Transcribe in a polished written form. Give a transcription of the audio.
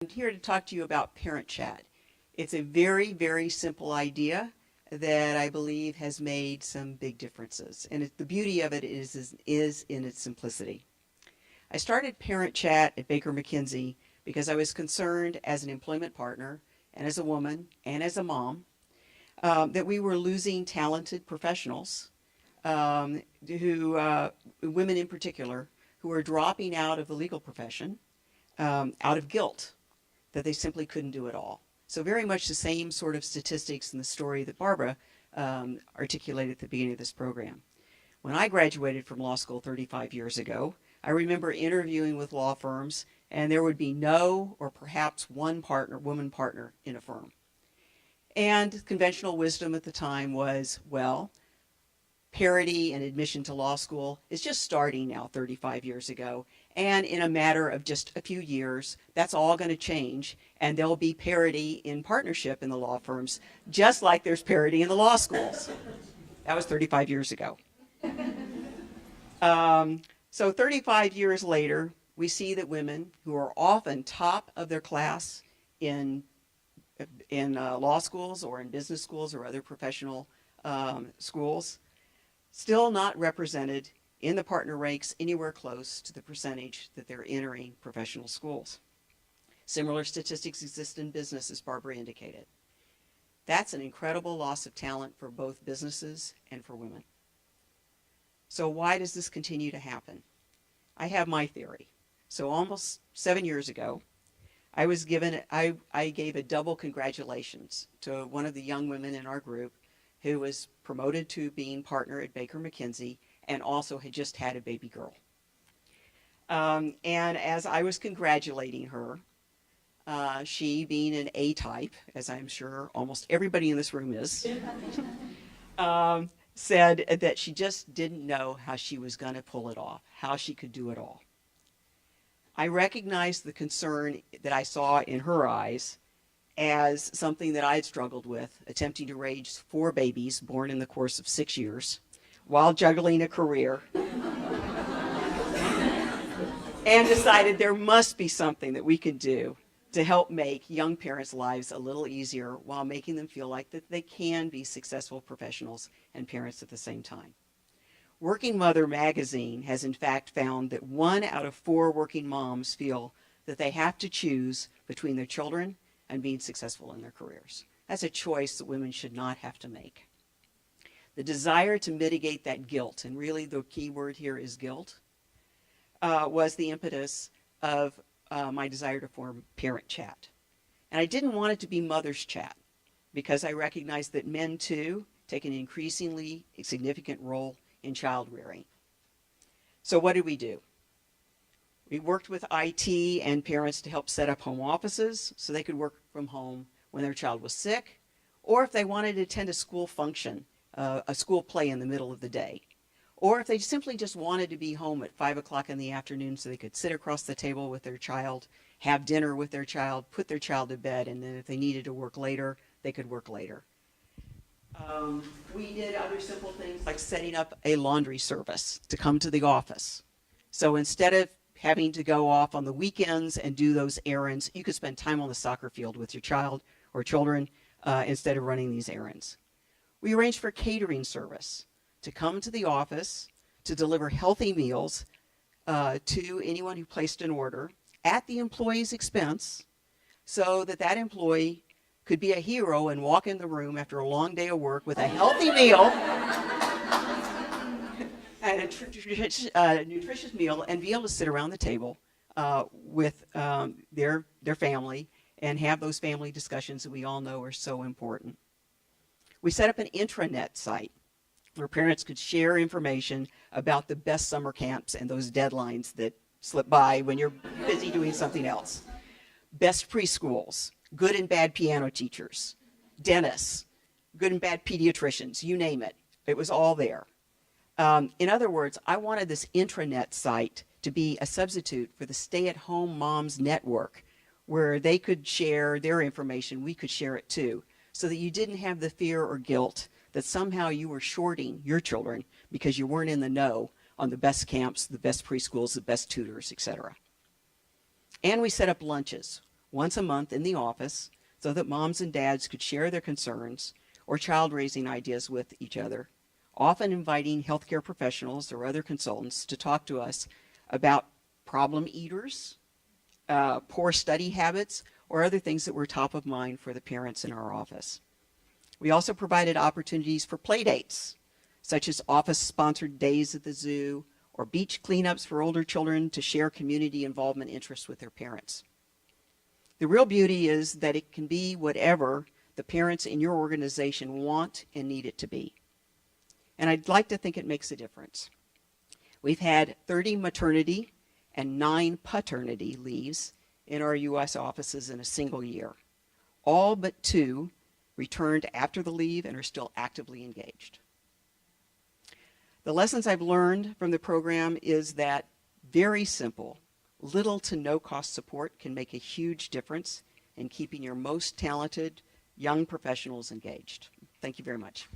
I'm here to talk to you about Parent Chat. It's a very, very simple idea that I believe has made some big differences. And the beauty of it is in its simplicity. I started Parent Chat at Baker McKenzie because I was concerned as an employment partner and as a woman and as a mom that we were losing talented professionals women in particular, who are dropping out of the legal profession out of guilt that they simply couldn't do it all. So very much the same sort of statistics in the story that Barbara articulated at the beginning of this program. When I graduated from law school 35 years ago, I remember interviewing with law firms, and there would be no or perhaps one woman partner in a firm. And conventional wisdom at the time was, well, parity and admission to law school is just starting now 35 years ago. And in a matter of just a few years, that's all going to change. And there'll be parity in partnership in the law firms, just like there's parity in the law schools. That was 35 years ago. So 35 years later, we see that women who are often top of their class in law schools or in business schools or other professional schools, still not represented in the partner ranks anywhere close to the percentage that they're entering professional schools. Similar statistics exist in business, as Barbara indicated. That's an incredible loss of talent for both businesses and for women. So why does this continue to happen? I have my theory. So almost 7 years ago, I gave a double congratulations to one of the young women in our group who was promoted to being partner at Baker McKenzie and also had just had a baby girl. And as I was congratulating her, she, being an A-type, as I'm sure almost everybody in this room is, said that she just didn't know how she was going to pull it off, how she could do it all. I recognized the concern that I saw in her eyes as something that I had struggled with, attempting to raise 4 babies born in the course of 6 years while juggling a career, and decided there must be something that we could do to help make young parents' lives a little easier while making them feel like that they can be successful professionals and parents at the same time. Working Mother magazine has in fact found that 1 out of 4 working moms feel that they have to choose between their children and being successful in their careers. That's a choice that women should not have to make. The desire to mitigate that guilt, and really the key word here is guilt, was the impetus of my desire to form Parent Chat. And I didn't want it to be Mother's Chat because I recognize that men too take an increasingly significant role in child rearing. So what did we do? We worked with IT and parents to help set up home offices so they could work from home when their child was sick, or if they wanted to attend a school function, a school play in the middle of the day, or if they simply just wanted to be home at 5 o'clock in the afternoon so they could sit across the table with their child, have dinner with their child, put their child to bed, and then if they needed to work later, they could work later. We did other simple things like setting up a laundry service to come to the office. So instead of having to go off on the weekends and do those errands, you could spend time on the soccer field with your child or children instead of running these errands. We arranged for catering service to come to the office to deliver healthy meals to anyone who placed an order at the employee's expense so that that employee could be a hero and walk in the room after a long day of work with a healthy meal and a nutritious meal and be able to sit around the table with their family and have those family discussions that we all know are so important. We set up an intranet site where parents could share information about the best summer camps and those deadlines that slip by when you're busy doing something else. Best preschools, good and bad piano teachers, dentists, good and bad pediatricians, you name it. It was all there. In other words, I wanted this intranet site to be a substitute for the stay-at-home moms network where they could share their information, we could share it too, so that you didn't have the fear or guilt that somehow you were shorting your children because you weren't in the know on the best camps, the best preschools, the best tutors, etc. And we set up lunches once a month in the office so that moms and dads could share their concerns or child-raising ideas with each other, often inviting healthcare professionals or other consultants to talk to us about problem eaters, poor study habits, or other things that were top of mind for the parents in our office. We also provided opportunities for play dates, such as office-sponsored days at the zoo or beach cleanups for older children to share community involvement interests with their parents. The real beauty is that it can be whatever the parents in your organization want and need it to be. And I'd like to think it makes a difference. We've had 30 maternity and 9 paternity leaves in our U.S. offices in a single year. All but 2 returned after the leave and are still actively engaged. The lessons I've learned from the program is that very simple, little to no cost support can make a huge difference in keeping your most talented young professionals engaged. Thank you very much.